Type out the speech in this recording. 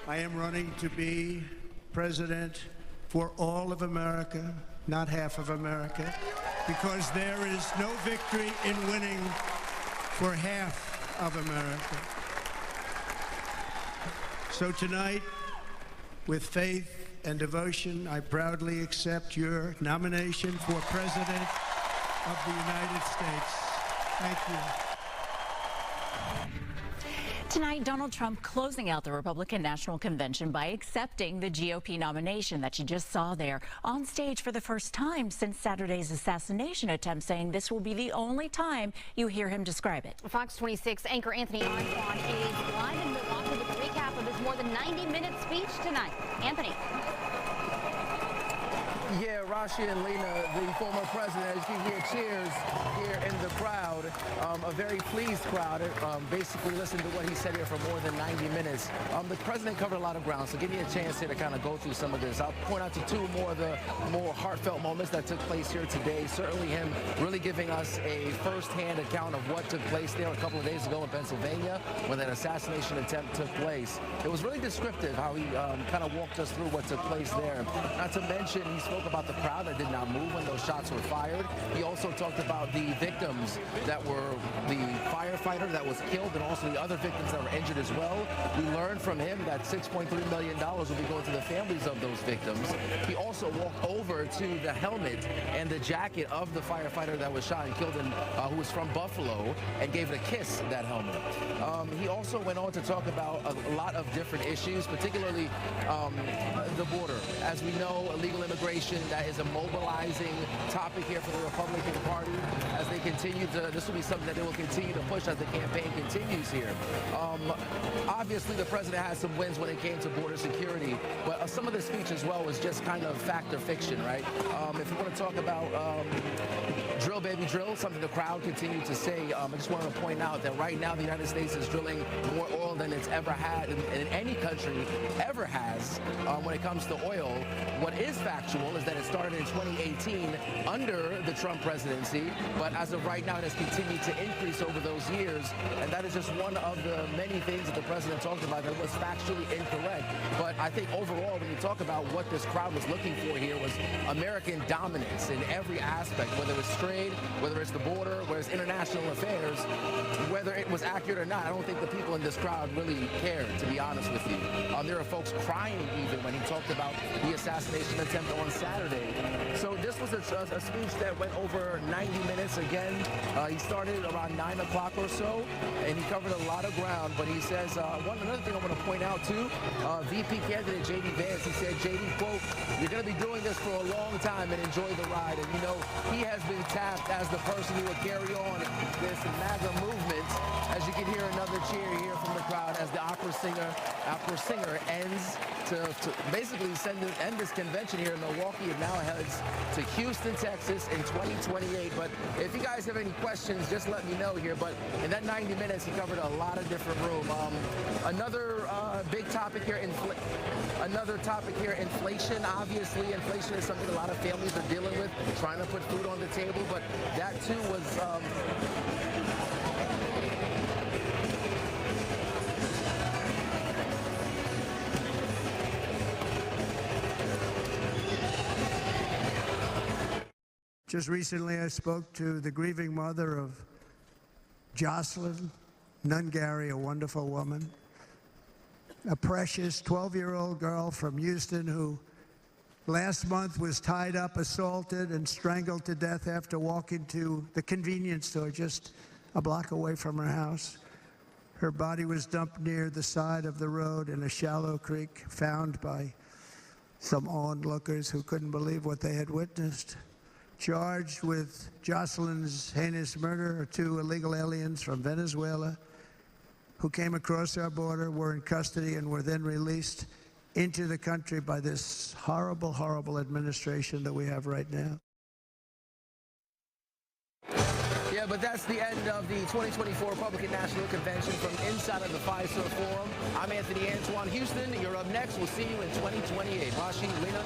I am running to be president for all of America, not half of America, because there is no victory in winning for half of America. So tonight, with faith and devotion, I proudly accept your nomination for President of the United States. Thank you. Tonight, Donald Trump closing out the Republican National Convention by accepting the GOP nomination that you just saw there on stage for the first time since Saturday's assassination attempt, saying this will be the only time you hear him describe it. Fox 26 anchor Anthony Armstrong is live in Milwaukee with a recap of his more than 90-minute speech tonight. Anthony. Yeah, Rashi and Lena, the former president, as you can hear cheers here in the crowd, a very pleased crowd. Basically listened to what he said here for more than 90 minutes. The president covered a lot of ground, so give me a chance here to kind of go through some of this. I'll point out to two more of the more heartfelt moments that took place here today. Certainly him really giving us a first-hand account of what took place there a couple of days ago in Pennsylvania when that assassination attempt took place. It was really descriptive how he kind of walked us through what took place there. Not to mention, he spoke about the crowd that did not move when those shots were fired. He also talked about the victims that were the firefighter that was killed and also the other victims that were injured as well. We learned from him that $6.3 million will be going to the families of those victims. He also walked over to the helmet and the jacket of the firefighter that was shot and killed and who was from Buffalo and gave it a kiss, that helmet. He also went on to talk about a lot of different issues, particularly the border. As we know, illegal immigration, that is a mobilizing topic here for the Republican Party as they continue to, this will be something that they will continue to push as the campaign continues here. Obviously, the president has some wins when it came to border security, but some of the speech as well was just kind of fact or fiction, right? If you want to talk about drill, baby, drill, something the crowd continued to say, I just wanted to point out that right now the United States is drilling more oil than it's ever had in any country ever has when it comes to oil. What is factual is that it started in 2018 under the Trump presidency, but as of right now it has continued to increase over those years, and that is just one of the many things that the president talked about that was factually incorrect. But I think overall, when you talk about what this crowd was looking for here was American dominance in every aspect, whether it's trade, whether it's the border, whether it's international affairs, whether it was accurate or not. I don't think the people in this crowd really cared, to be honest with you. There are folks crying even when he talked about the assassination attempt on Saturday. So this was a speech that went over 90 minutes again. He started around 9 o'clock or so, and he covered a lot of ground. But he says, another thing I want to point out too, VP candidate J.D. Vance, he said, J.D., quote, "You're going to be doing this for a long time and enjoy the ride." And you know, he has been tapped as the person who will carry on this MAGA movement. As you can hear another cheer here from the crowd as the opera singer ends to basically end this convention here in Milwaukee. It now heads to Houston, Texas in 2028. But if you guys have any questions, just let me know here. But in that 90 minutes, he covered a lot of different room. Another big topic here, inflation. Obviously, inflation is something a lot of families are dealing with, trying to put food on the table. But that too was Just recently, I spoke to the grieving mother of Jocelyn Nungary, a wonderful woman, a precious 12-year-old girl from Houston who last month was tied up, assaulted, and strangled to death after walking to the convenience store just a block away from her house. Her body was dumped near the side of the road in a shallow creek, found by some onlookers who couldn't believe what they had witnessed. Charged with Jocelyn's heinous murder are 2 illegal aliens from Venezuela who came across our border, were in custody, and were then released into the country by this horrible, horrible administration that we have right now. Yeah, but that's the end of the 2024 Republican National Convention from inside of the Fiserv Forum. I'm Anthony Antoine Houston. You're up next. We'll see you in 2028. Rashi, Lena.